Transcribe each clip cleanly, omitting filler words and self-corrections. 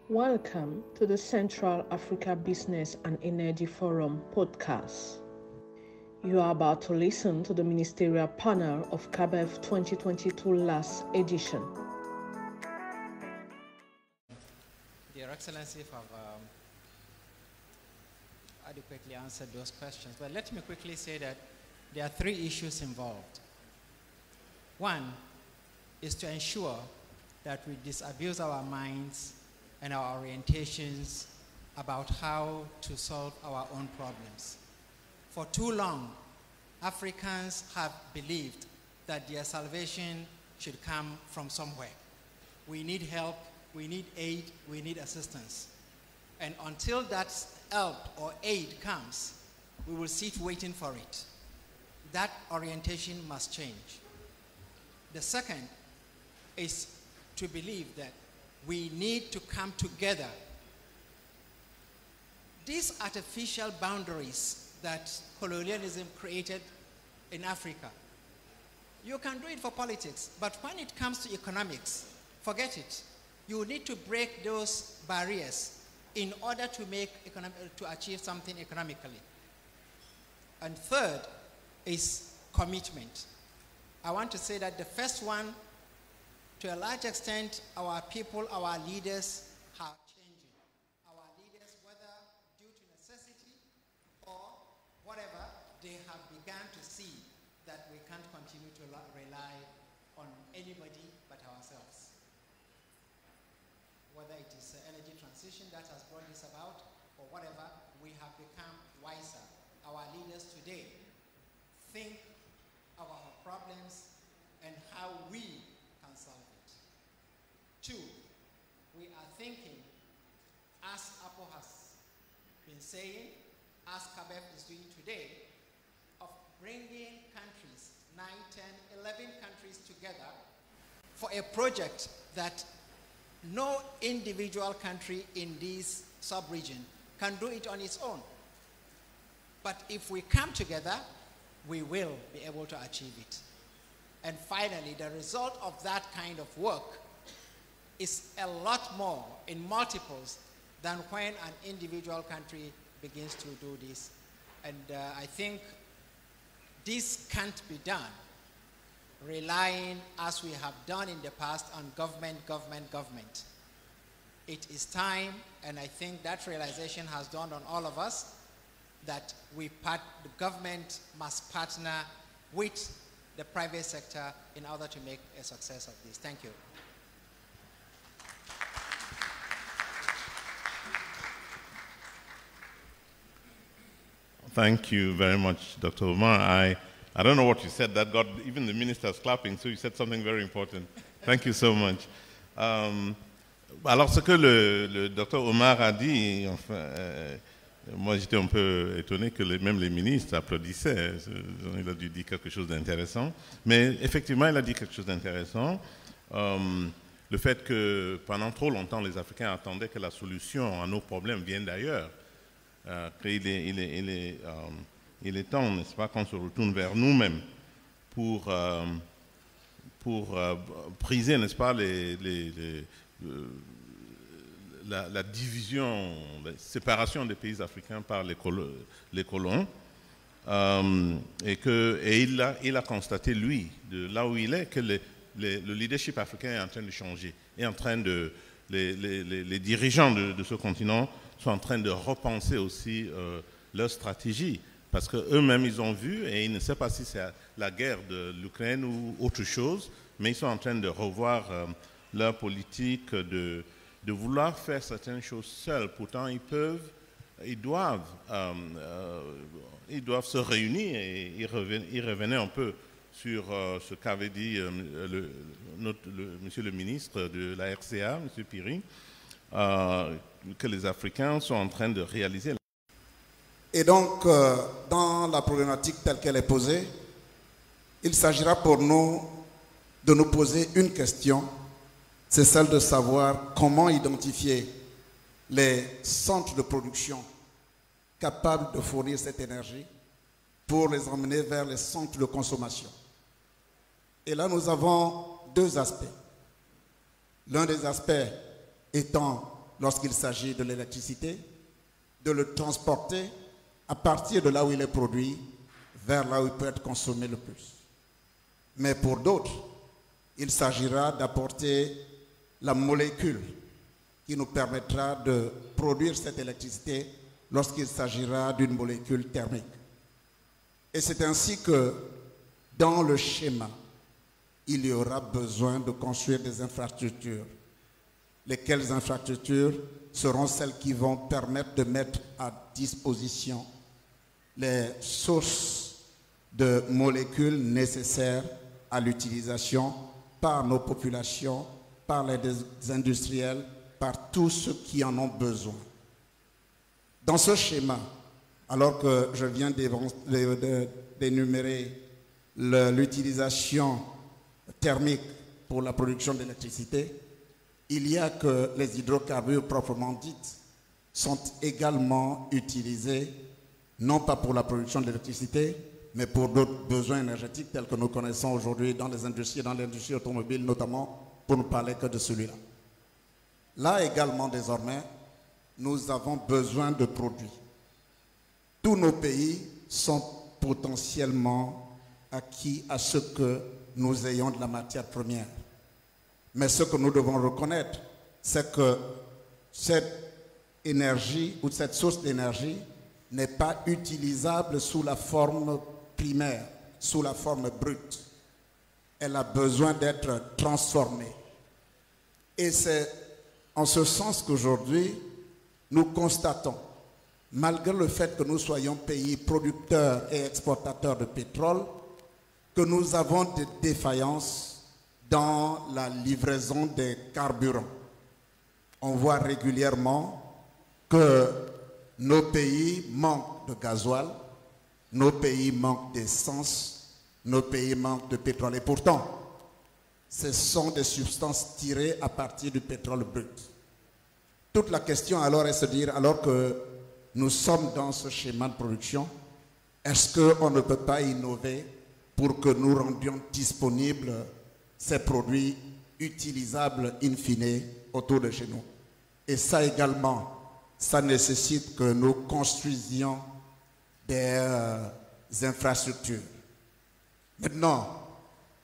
Welcome to the Central Africa Business and Energy Forum podcast. You are about to listen to the ministerial panel of CABEF 2022 last edition. Your Excellency have adequately answered those questions, but let me quickly say that there are three issues involved. One is to ensure that we disabuse our minds and our orientations about how to solve our own problems. For too long, Africans have believed that their salvation should come from somewhere. We need help, we need aid, we need assistance. And until that help or aid comes, we will sit waiting for it. That orientation must change. The second is to believe that we need to come together. These artificial boundaries that colonialism created in Africa, you can do it for politics, but when it comes to economics, forget it. You need to break those barriers in order to to achieve something economically. And third is commitment. I want to say that the first one, to a large extent, our people, our leaders are changing. Our leaders, whether due to necessity or whatever, they have begun to see that we can't continue to rely on anybody but ourselves. Whether it is energy transition that has brought this about or whatever, we have become wiser. Our leaders today think of our problems and how we can solve it. Two, we are thinking, as Apple has been saying, as CABEF is doing today, of bringing countries, 9, 10, 11 countries together for a project that no individual country in this sub-region can do it on its own. But if we come together, we will be able to achieve it. And finally, the result of that kind of work is a lot more in multiples than when an individual country begins to do this. And I think this can't be done relying, as we have done in the past, on government. It is time, and I think that realization has dawned on all of us, that the government must partner with the private sector in order to make a success of this. Thank you. Thank you very much, Dr. Omar. I don't know what you said that got even the ministers clapping, so you said something very important. Thank you so much. Alors, ce que le Dr. Omar a dit, enfin, moi j'étais un peu étonné que même les ministres applaudissaient. Il a dû dire quelque chose d'intéressant. Mais effectivement, il a dit quelque chose d'intéressant. Le fait que pendant trop longtemps, les Africains attendaient que la solution à nos problèmes vienne d'ailleurs. Il est temps, n'est-ce pas, qu'on se retourne vers nous-mêmes pour briser, n'est-ce pas, la division, la séparation des pays africains par les colons. Et il a constaté, lui, de là où il est, que le leadership africain est en train de changer, les dirigeants de ce continent sont en train de repenser aussi leur stratégie, parce qu'eux-mêmes, ils ont vu, et ils ne savent pas si c'est la guerre de l'Ukraine ou autre chose, mais ils sont en train de revoir leur politique, de vouloir faire certaines choses seuls. Pourtant, ils doivent se réunir, et ils revenaient un peu sur ce qu'avait dit monsieur le ministre de la RCA, M. Piri, que les Africains sont en train de réaliser. Et donc, dans la problématique telle qu'elle est posée, il s'agira pour nous de nous poser une question, c'est celle de savoir comment identifier les centres de production capables de fournir cette énergie pour les emmener vers les centres de consommation. Et là, nous avons deux aspects. L'un des aspects étant lorsqu'il s'agit de l'électricité, de le transporter à partir de là où il est produit vers là où il peut être consommé le plus. Mais pour d'autres, il s'agira d'apporter la molécule qui nous permettra de produire cette électricité lorsqu'il s'agira d'une molécule thermique. Et c'est ainsi que, dans le schéma, il y aura besoin de construire des infrastructures. Lesquelles infrastructures seront celles qui vont permettre de mettre à disposition les sources de molécules nécessaires à l'utilisation par nos populations, par les industriels, par tous ceux qui en ont besoin. Dans ce schéma, alors que je viens d'énumérer l'utilisation thermique pour la production d'électricité, il y a que les hydrocarbures proprement dites sont également utilisés, non pas pour la production d'électricité, mais pour d'autres besoins énergétiques tels que nous connaissons aujourd'hui dans les industries, dans l'industrie automobile notamment, pour ne parler que de celui-là. Là également, désormais, nous avons besoin de produits. Tous nos pays sont potentiellement acquis à ce que nous ayons de la matière première. Mais ce que nous devons reconnaître, c'est que cette énergie ou cette source d'énergie n'est pas utilisable sous la forme primaire, sous la forme brute. Elle a besoin d'être transformée. Et c'est en ce sens qu'aujourd'hui, nous constatons, malgré le fait que nous soyons pays producteurs et exportateurs de pétrole, que nous avons des défaillances dans la livraison des carburants. On voit régulièrement que nos pays manquent de gasoil, nos pays manquent d'essence, nos pays manquent de pétrole. Et pourtant, ce sont des substances tirées à partir du pétrole brut. Toute la question alors est de se dire, alors que nous sommes dans ce schéma de production, est-ce qu'on ne peut pas innover pour que nous rendions disponibles ces produits utilisables in fine autour de chez nous? Et ça également, ça nécessite que nous construisions des infrastructures. Maintenant,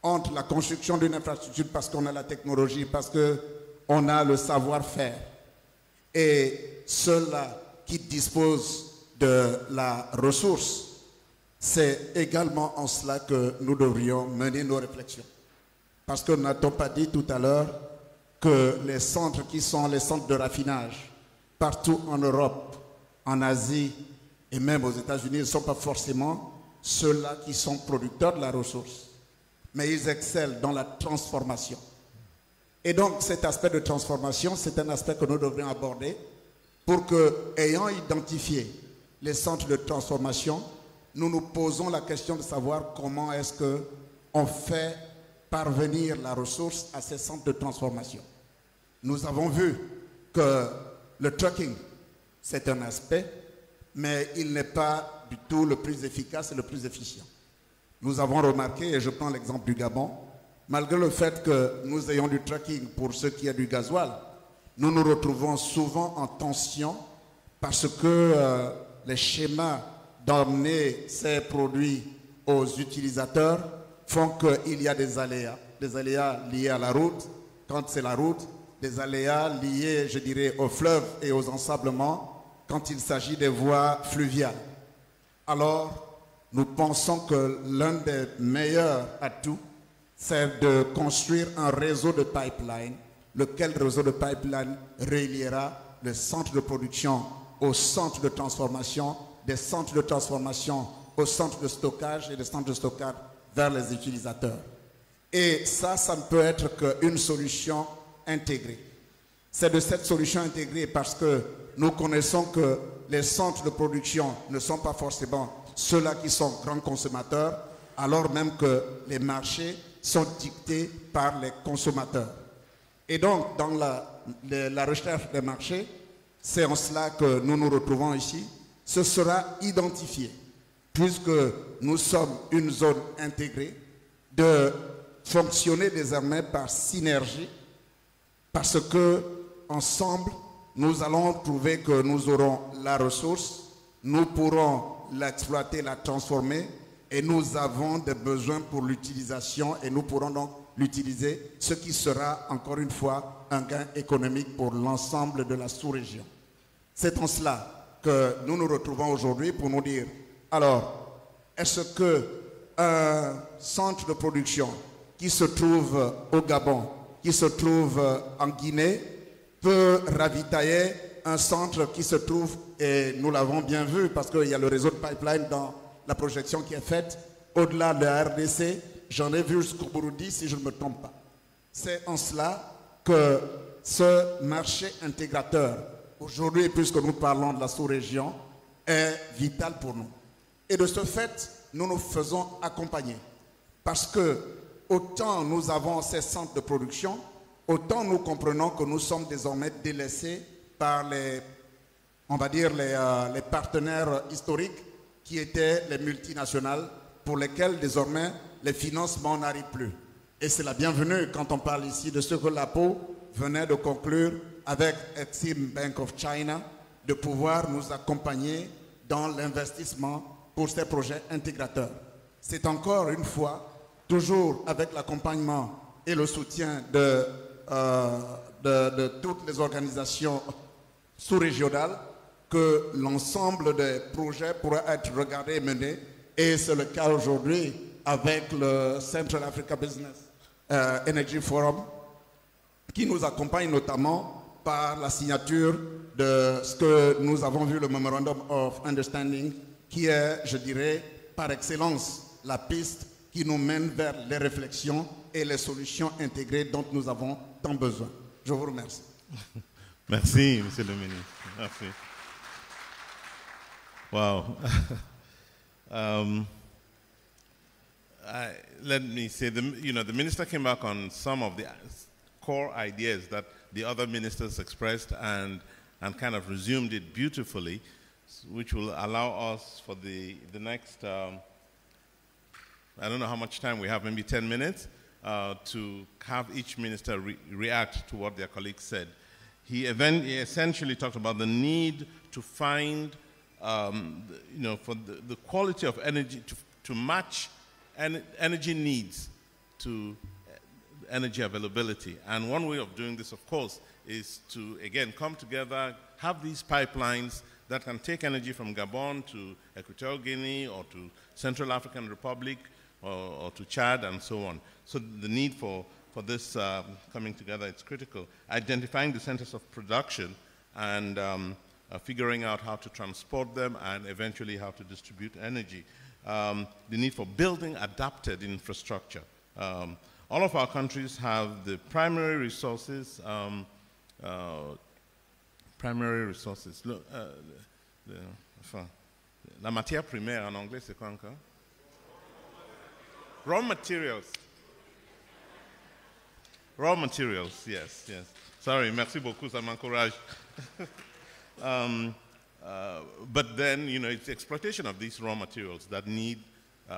entre la construction d'une infrastructure parce qu'on a la technologie, parce qu'on a le savoir-faire, et ceux-là qui disposent de la ressource, c'est également en cela que nous devrions mener nos réflexions. Parce que n'a-t-on pas dit tout à l'heure que les centres qui sont les centres de raffinage, partout en Europe, en Asie et même aux États-Unis, ne sont pas forcément ceux-là qui sont producteurs de la ressource, mais ils excellent dans la transformation. Et donc cet aspect de transformation, c'est un aspect que nous devrions aborder pour que, ayant identifié les centres de transformation, nous nous posons la question de savoir comment est-ce qu'on fait parvenir la ressource à ces centres de transformation. Nous avons vu que le trucking, c'est un aspect, mais il n'est pas du tout le plus efficace et le plus efficient. Nous avons remarqué, et je prends l'exemple du Gabon, malgré le fait que nous ayons du trucking pour ce qui est du gasoil, nous nous retrouvons souvent en tension parce que les schémas d'emmener ces produits aux utilisateurs font qu'il y a des aléas liés à la route, quand c'est la route, des aléas liés, je dirais, aux fleuves et aux ensablements, quand il s'agit des voies fluviales. Alors, nous pensons que l'un des meilleurs atouts, c'est de construire un réseau de pipeline, lequel réseau de pipeline reliera le centre de production au centre de transformation, des centres de transformation au centre de stockage et des centres de stockage vers les utilisateurs. Et ça ne peut être qu'une solution intégrée. C'est de cette solution intégrée parce que nous connaissons que les centres de production ne sont pas forcément ceux-là qui sont grands consommateurs, alors même que les marchés sont dictés par les consommateurs. Et donc, dans la recherche des marchés, c'est en cela que nous nous retrouvons ici. Ce sera identifié, puisque nous sommes une zone intégrée, de fonctionner désormais par synergie, parce que ensemble, nous allons trouver que nous aurons la ressource, nous pourrons l'exploiter, la transformer, et nous avons des besoins pour l'utilisation, et nous pourrons donc l'utiliser, ce qui sera encore une fois un gain économique pour l'ensemble de la sous-région. C'est en cela que nous nous retrouvons aujourd'hui pour nous dire, alors, est-ce qu'un centre de production qui se trouve au Gabon, qui se trouve en Guinée, peut ravitailler un centre qui se trouve, et nous l'avons bien vu parce qu'il y a le réseau de pipeline dans la projection qui est faite, au-delà de la RDC, j'en ai vu jusqu'au Burundi si je ne me trompe pas. C'est en cela que ce marché intégrateur, aujourd'hui, puisque nous parlons de la sous-région, est vital pour nous. Et de ce fait, nous nous faisons accompagner. Parce que autant nous avons ces centres de production, autant nous comprenons que nous sommes désormais délaissés par les, on va dire, les partenaires historiques qui étaient les multinationales pour lesquels désormais les financements n'arrivent plus. Et c'est la bienvenue quand on parle ici de ce que l'APO venait de conclure avec Exim Bank of China, de pouvoir nous accompagner dans l'investissement pour ces projets intégrateurs. C'est encore une fois, toujours avec l'accompagnement et le soutien de toutes les organisations sous-régionales que l'ensemble des projets pourra être regardés et menés. Et c'est le cas aujourd'hui avec le Central Africa Business Energy Forum qui nous accompagne notamment par la signature de ce que nous avons vu, le Memorandum of Understanding, qui est, je dirais, par excellence, la piste qui nous mène vers les réflexions et les solutions intégrées dont nous avons tant besoin. Je vous remercie. Merci, Monsieur le Ministre. Merci. Wow. Let me say, the minister came back on some of the core ideas that the other ministers expressed and kind of resumed it beautifully, which will allow us for the next, I don't know how much time we have, maybe 10 minutes, to have each minister react to what their colleagues said. He essentially talked about the need to find, for the quality of energy, to match energy needs to energy availability. And one way of doing this, of course, is to, again, come together, have these pipelines that can take energy from Gabon to Equatorial Guinea or to Central African Republic or to Chad and so on. So the need for this coming together is critical. Identifying the centers of production and figuring out how to transport them and eventually how to distribute energy. The need for building adapted infrastructure. All of our countries have the primary resources. La matière primaire en anglais, c'est quoi encore? Raw materials. Raw materials, yes. Sorry, merci beaucoup, ça m'encourage. But then, it's the exploitation of these raw materials that need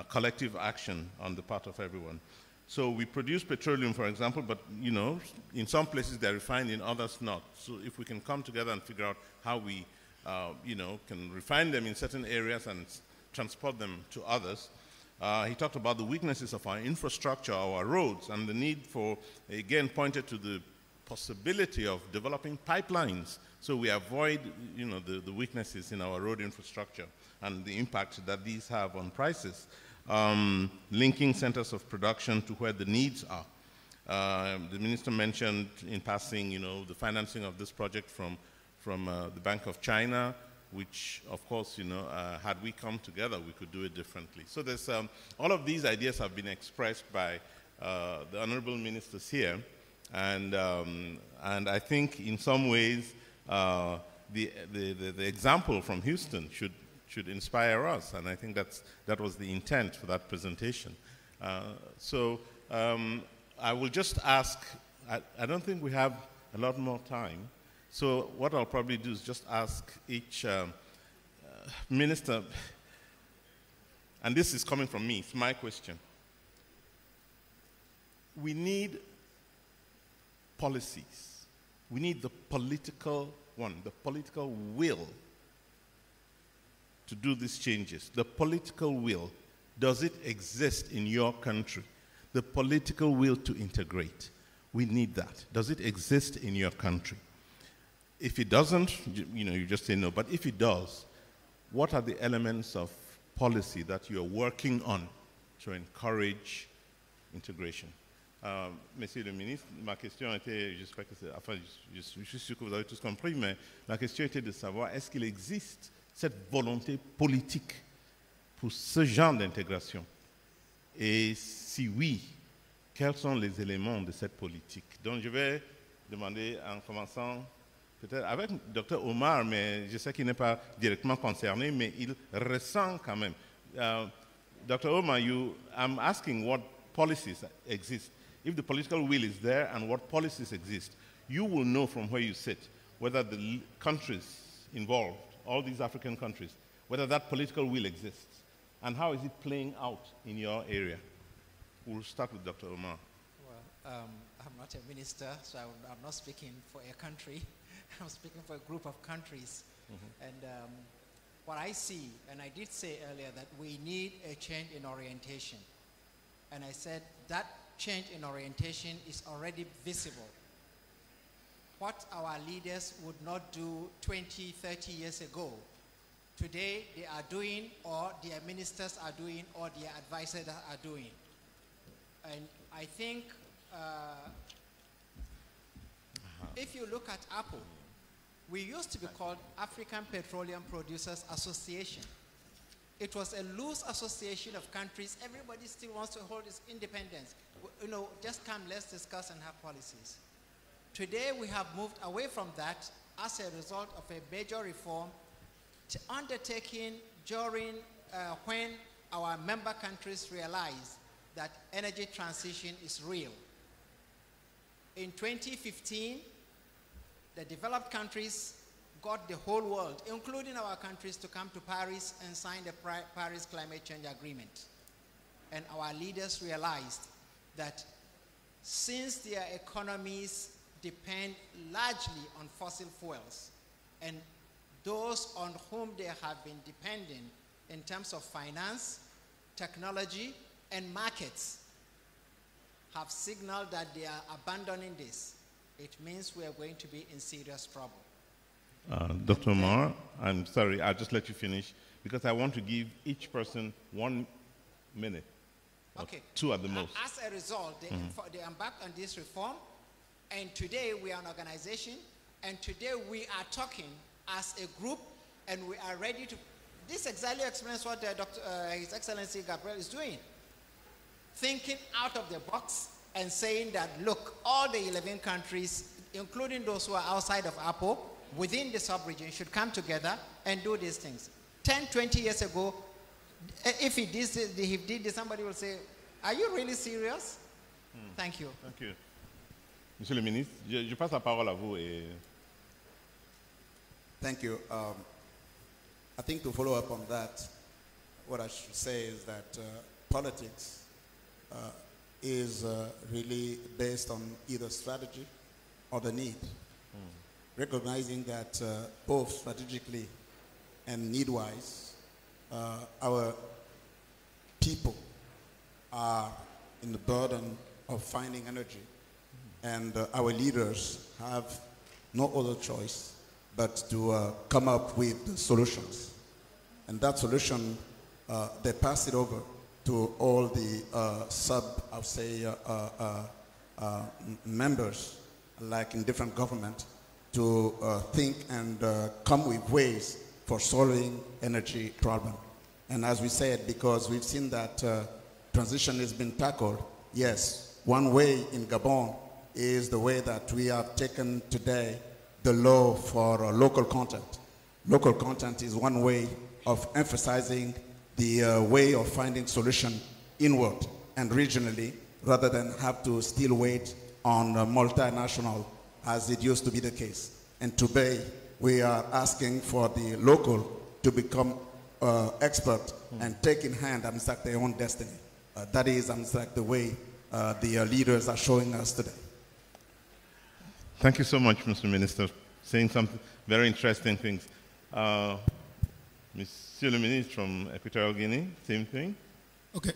collective action on the part of everyone. So we produce petroleum, for example, but, in some places they're refined, in others not. So if we can come together and figure out how we, can refine them in certain areas and transport them to others. He talked about the weaknesses of our infrastructure, our roads, and the need for, again, pointed to the possibility of developing pipelines so we avoid, the weaknesses in our road infrastructure and the impact that these have on prices. Linking centers of production to where the needs are. The minister mentioned in passing, the financing of this project from the Bank of China, which, of course, had we come together, we could do it differently. So there's all of these ideas have been expressed by the honorable ministers here, and I think in some ways the example from Houston should inspire us, and I think that was the intent for that presentation. So I will just ask. I don't think we have a lot more time. So what I'll probably do is just ask each minister, and this is coming from me, it's my question. We need policies. We need the political one, the political will to do these changes. The political will, does it exist in your country? The political will to integrate. We need that. Does it exist in your country? If it doesn't, you just say no. But if it does, what are the elements of policy that you're working on to encourage intégration? Monsieur le ministre, ma question était, j'espère que c'est, enfin, je suis sûr que vous avez tous compris, mais la question était de savoir, est-ce qu'il existe cette volonté politique pour ce genre d'intégration? Et si oui, quels sont les éléments de cette politique? Donc je vais demander, en commençant peut-être avec Dr Omar, mais je sais qu'il n'est pas directement concerné, mais il ressent quand même. Dr Omar, I'm asking what policies exist. If the political will is there and what policies exist, you will know from where you sit whether the countries involved, all these African countries, whether that political will exists and how is it playing out in your area. We'll start with Dr. Omar. Well, I'm not a minister, so I'm not speaking for a country. I'm speaking for a group of countries. Mm-hmm. And what I see, and I did say earlier that we need a change in orientation. And I said that change in orientation is already visible. What our leaders would not do 20, 30 years ago, today they are doing, or their ministers are doing, or their advisors are doing. And I think if you look at Apple, we used to be called African Petroleum Producers Association. It was a loose association of countries. Everybody still wants to hold its independence. Just come, let's discuss and have policies. Today we have moved away from that as a result of a major reform undertaken during when our member countries realized that energy transition is real. In 2015, the developed countries got the whole world, including our countries, to come to Paris and sign the Paris Climate Change Agreement. And our leaders realized that since their economies depend largely on fossil fuels, and those on whom they have been dependent in terms of finance, technology, and markets have signaled that they are abandoning this, it means we are going to be in serious trouble. Dr. Omar, I'm sorry, I'll just let you finish because I want to give each person 1 minute. Okay. 2 at the most. As a result, they embarked on this reform, and today we are an organization, and today we are talking as a group, and we are ready to. This exactly explains what His Excellency Gabriel is doing. Thinking out of the box and saying that, look, all the 11 countries, including those who are outside of APO, within the sub-region, should come together and do these things. 10, 20 years ago, if he did this, somebody will say, are you really serious? Thank you. Thank you. Monsieur le ministre, je passe la parole à vous. Thank you. I think to follow up on that, what I should say is that politics is really based on either strategy or the need. Recognizing that both strategically and need-wise, our people are in the burden of finding energy, and our leaders have no other choice but to come up with solutions. And that solution, they pass it over to all the members, like in different government, to think and come with ways for solving energy problem. And as we said, because we've seen that transition has been tackled, yes, one way in Gabon is the way that we have taken today the law for local content. Local content is one way of emphasizing the way of finding solution inward and regionally, rather than have to still wait on multinational as it used to be the case. And today, we are asking for the local to become expert and take in hand and start their own destiny. That is the way the leaders are showing us today. Thank you so much, Mr. Minister. saying some very interesting things. Monsieur le Ministre from Equatorial Guinea, same thing. Okay.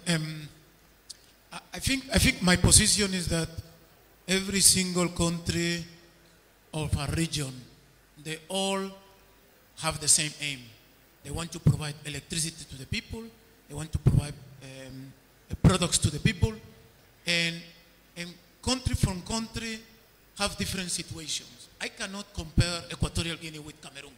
I think my position is that every single country of a region, they all have the same aim. They want to provide electricity to the people. They want to provide products to the people. And country from country have different situations. I cannot compare Equatorial Guinea with Cameroon.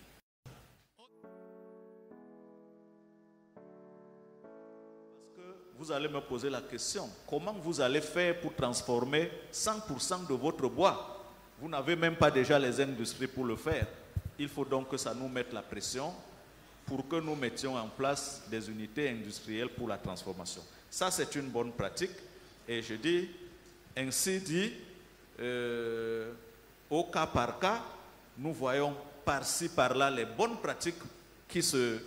Vous allez me poser la question, comment vous allez faire pour transformer 100% de votre bois? Vous n'avez même pas déjà les industries pour le faire. Il faut donc que ça nous mette la pression pour que nous mettions en place des unités industrielles pour la transformation. Ça, c'est une bonne pratique. Et je dis, ainsi dit, au cas par cas, nous voyons par-ci, par-là les bonnes pratiques qui se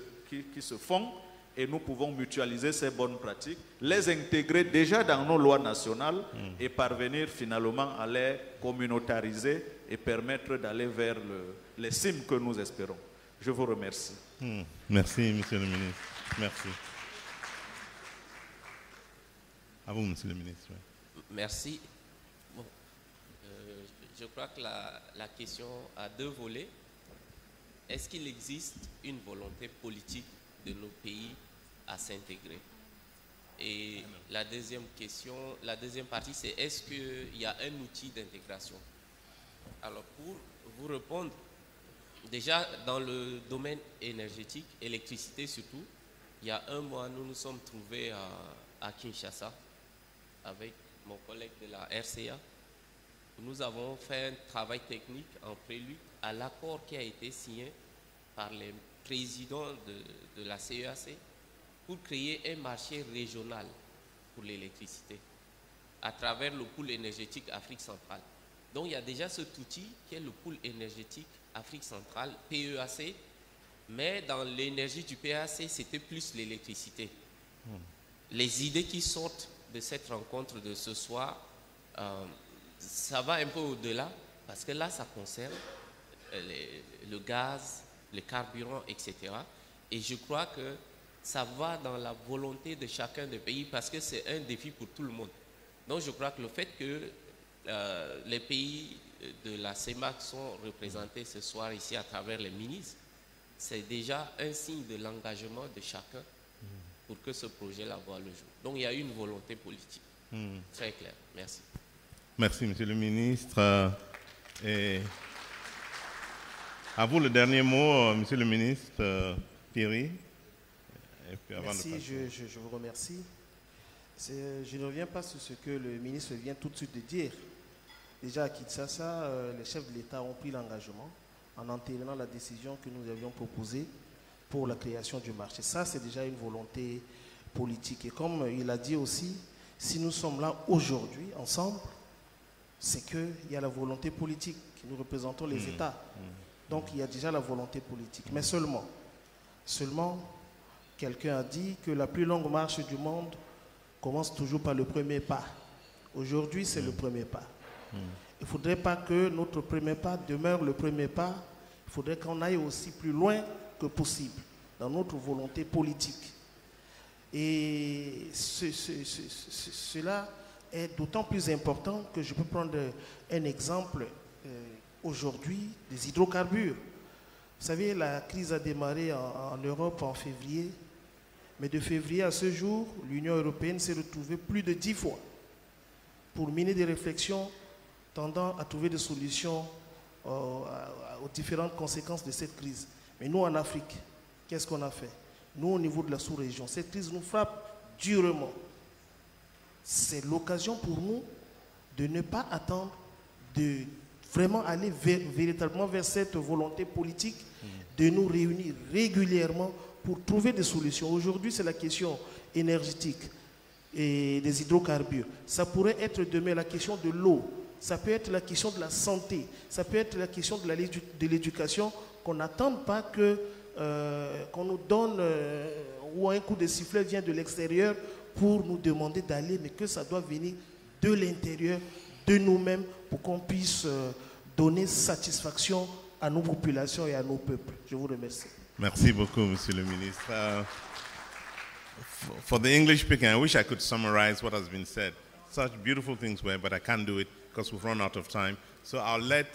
font et nous pouvons mutualiser ces bonnes pratiques, les intégrer déjà dans nos lois nationales et parvenir finalement à les communautariser et permettre d'aller vers les cimes que nous espérons. Je vous remercie. Merci, Monsieur le Ministre. Merci. À vous, Monsieur le Ministre. Merci. Bon, je crois que la question a deux volets. Est-ce qu'il existe une volonté politique de nos pays à s'intégrer? Et la deuxième question, la deuxième partie, c'est est-ce qu'il y a un outil d'intégration? Alors, pour vous répondre, déjà dans le domaine énergétique, électricité surtout, il y a un mois, nous nous sommes trouvés à Kinshasa avec mon collègue de la RCA. Nous avons fait un travail technique en prélude à l'accord qui a été signé par les présidents de la CEAC pour créer un marché régional pour l'électricité à travers le pool énergétique Afrique centrale. Donc il y a déjà cet outil qui est le pool énergétique Afrique centrale, PEAC, mais dans l'énergie du PEAC, c'était plus l'électricité. Les idées qui sortent de cette rencontre de ce soir, ça va un peu au-delà, parce que là, ça concerne le gaz, le carburant, etc. Et je crois que ça va dans la volonté de chacun des pays, parce que c'est un défi pour tout le monde. Donc je crois que le fait que les pays de la CEMAC sont représentés ce soir ici à travers les ministres, c'est déjà un signe de l'engagement de chacun pour que ce projet-là voie le jour. Donc il y a une volonté politique. Très clair. Merci. Merci, Monsieur le Ministre. Et à vous le dernier mot, Monsieur le Ministre Thierry. Merci, je vous remercie. Je ne reviens pas sur ce que le ministre vient tout de suite de dire. Déjà à Kinshasa, les chefs de l'État ont pris l'engagement en entérinant la décision que nous avions proposée pour la création du marché. Ça, c'est déjà une volonté politique. Et comme il a dit aussi, si nous sommes là aujourd'hui, ensemble, c'est qu'il y a la volonté politique. Nous représentons les États. Donc, il y a déjà la volonté politique. Mais seulement, quelqu'un a dit que la plus longue marche du monde commence toujours par le premier pas. Aujourd'hui, c'est le premier pas. Il ne faudrait pas que notre premier pas demeure le premier pas. Il faudrait qu'on aille aussi plus loin que possible dans notre volonté politique. Et cela est d'autant plus important que je peux prendre un exemple aujourd'hui des hydrocarbures. Vous savez, la crise a démarré en Europe en février, mais de février à ce jour, l'Union européenne s'est retrouvée plus de 10 fois pour mener des réflexions tendant à trouver des solutions aux différentes conséquences de cette crise. Mais nous, en Afrique, qu'est-ce qu'on a fait? Nous, au niveau de la sous-région, cette crise nous frappe durement. C'est l'occasion pour nous de ne pas attendre, de vraiment aller véritablement vers cette volonté politique de nous réunir régulièrement pour trouver des solutions. Aujourd'hui, c'est la question énergétique et des hydrocarbures. Ça pourrait être demain la question de l'eau. Ça peut être la question de la santé. Ça peut être la question de l'éducation, qu'on n'attende pas qu'on nous donne ou un coup de sifflet vient de l'extérieur pour nous demander d'aller, mais que ça doit venir de l'intérieur, de nous-mêmes, pour qu'on puisse donner satisfaction à nos populations et à nos peuples. Je vous remercie. Merci beaucoup, Monsieur le Ministre. For the English speaking, I wish I could summarize what has been said. Such beautiful things were, but I can't do it because we've run out of time. So I'll let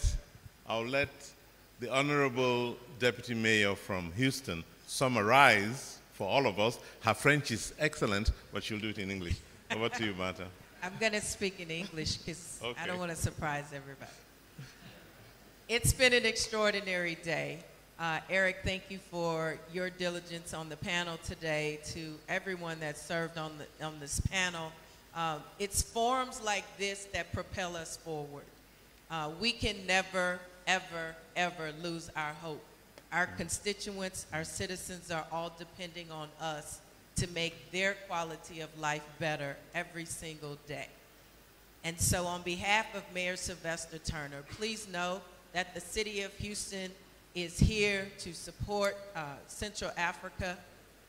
the Honorable Deputy Mayor from Houston summarize for all of us. Her French is excellent, but she'll do it in English. Over to you, Martha. I'm going to speak in English because Okay. I don't want to surprise everybody. It's been an extraordinary day. Eric, thank you for your diligence on the panel today. To everyone that served on this panel, it's forums like this that propel us forward. We can never, ever, ever lose our hope. Our constituents, our citizens are all depending on us to make their quality of life better every single day. And so on behalf of Mayor Sylvester Turner, please know that the City of Houston is here to support Central Africa,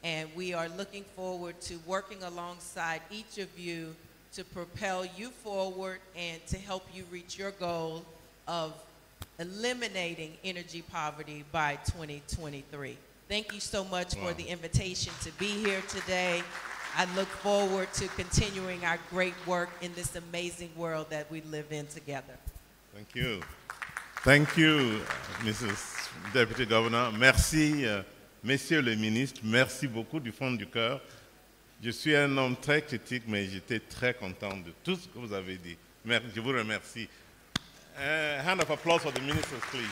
and we are looking forward to working alongside each of you to propel you forward and to help you reach your goal of eliminating energy poverty by 2023. Thank you so much for the invitation to be here today. I look forward to continuing our great work in this amazing world that we live in together. Thank you. Thank you, Mrs. Deputy Governor. Merci, messieurs les ministres. Merci beaucoup du fond du cœur. Je suis un homme très critique, mais j'étais très content de tout ce que vous avez dit. Je vous remercie. Hand of applause for the ministers, please.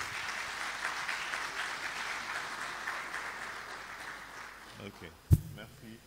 Okay, merci.